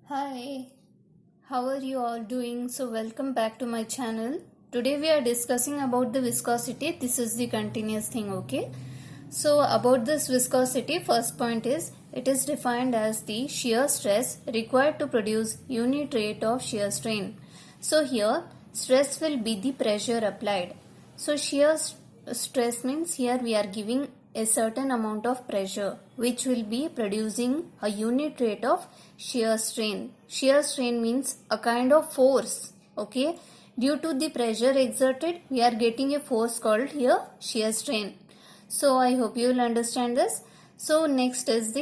Hi, how are you all doing? So welcome back to my channel. Today we are discussing about the viscosity. This is the continuous thing, okay? So about this viscosity, first point is it is defined as the shear stress required to produce unit rate of shear strain. So here stress will be the pressure applied. So shear stress means here we are giving a certain amount of pressure which will be producing a unit rate of shear strain. Shear strain means a kind of force, okay? Due to the pressure exerted, we are getting a force called here shear strain. So I hope you will understand this. So next is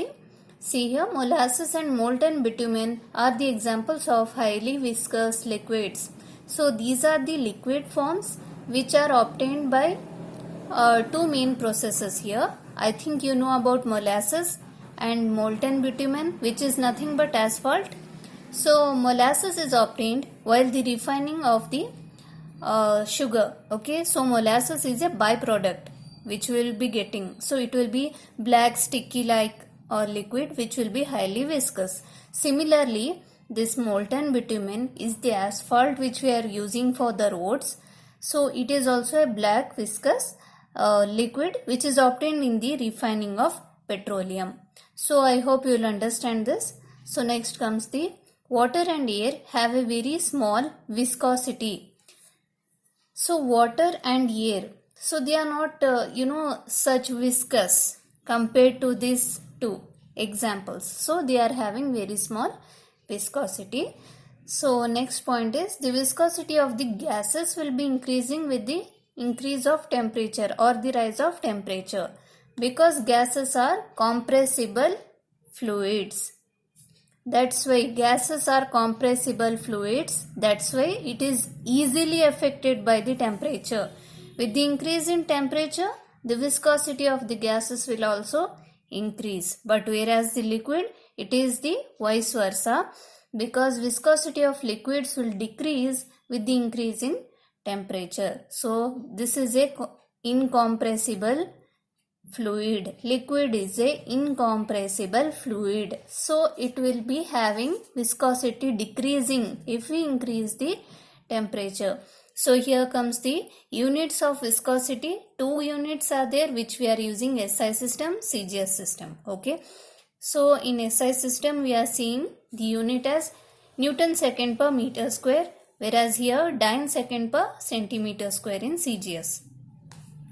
see here, molasses and molten bitumen are the examples of highly viscous liquids. So these are the liquid forms which are obtained by two main processes here. I think you know about molasses and molten bitumen, which is nothing but asphalt. So molasses is obtained while the refining of the sugar. Okay, so molasses is a byproduct which we will be getting. So it will be black sticky like or liquid which will be highly viscous. Similarly, this molten bitumen is the asphalt which we are using for the roads. So it is also a black viscous liquid which is obtained in the refining of petroleum. So I hope you will understand this. So next comes the water and air have a very small viscosity. So water and air, so they are not such viscous compared to these two examples. So they are having very small viscosity. So next point is the viscosity of the gases will be increasing with the increase of temperature or the rise of temperature, because gases are compressible fluids. That's why gases are compressible fluids. That's why it is easily affected by the temperature. With the increase in temperature, the viscosity of the gases will also increase. But whereas the liquid, it is the vice versa, because viscosity of liquids will decrease with the increase in temperature. So this is a incompressible fluid. Liquid is a incompressible fluid. So it will be having viscosity decreasing if we increase the temperature. So here comes the units of viscosity. Two units are there which we are using: SI system, CGS system. Okay. So in SI system we are seeing the unit as Newton second per meter square, whereas here Dyne second per centimeter square in CGS.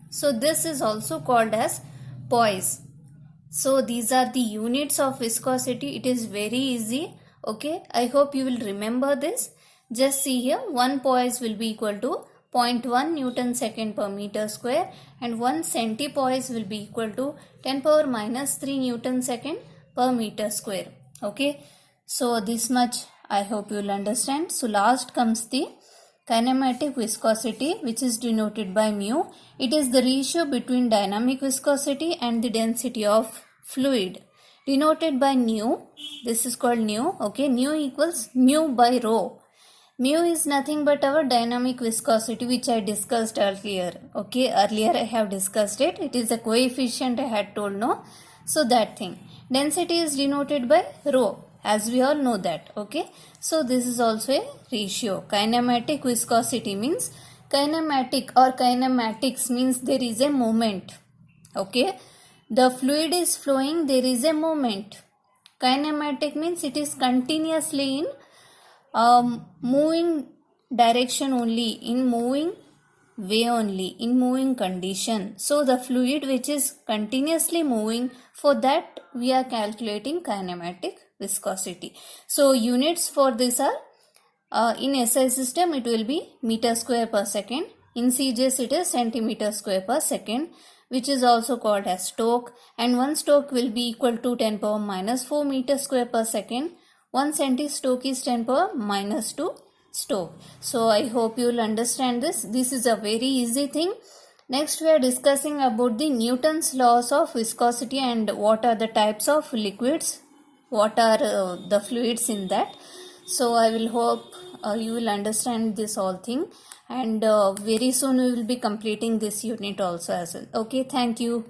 So this is also called as poise. So these are the units of viscosity. It is very easy. Okay, I hope you will remember this. Just see here, 1 poise will be equal to 0.1 Newton second per meter square, and 1 centipoise will be equal to 10 power minus 3 Newton second per meter square. Okay, so this much I hope you will understand. So last comes the kinematic viscosity, which is denoted by mu. It is the ratio between dynamic viscosity and the density of fluid, denoted by nu. This is called nu. Okay, nu equals mu by rho. Mu is nothing but our dynamic viscosity, which I discussed earlier. Okay, earlier I have discussed it. It is a coefficient I had told, no? So that thing. Density is denoted by rho, as we all know that. Okay, so this is also a ratio. Kinematic viscosity means kinematic or kinematics means there is a movement. Okay, the fluid is flowing, there is a movement. Kinematic means it is continuously in moving direction only, in moving way only, in moving condition. So the fluid which is continuously moving, for that we are calculating kinematic viscosity. So units for this are in SI system it will be meter square per second. In CGS it is centimeter square per second, which is also called as Stoke, and 1 Stoke will be equal to 10 power minus 4 meter square per second. 1 centistoke is 10 power minus 2 stoke. So I hope you will understand this. This is a very easy thing. Next we are discussing about the Newton's laws of viscosity and what are the types of liquids, what are the fluids in that. So I will hope you will understand this whole thing, and very soon we will be completing this unit also as well. Okay, thank you.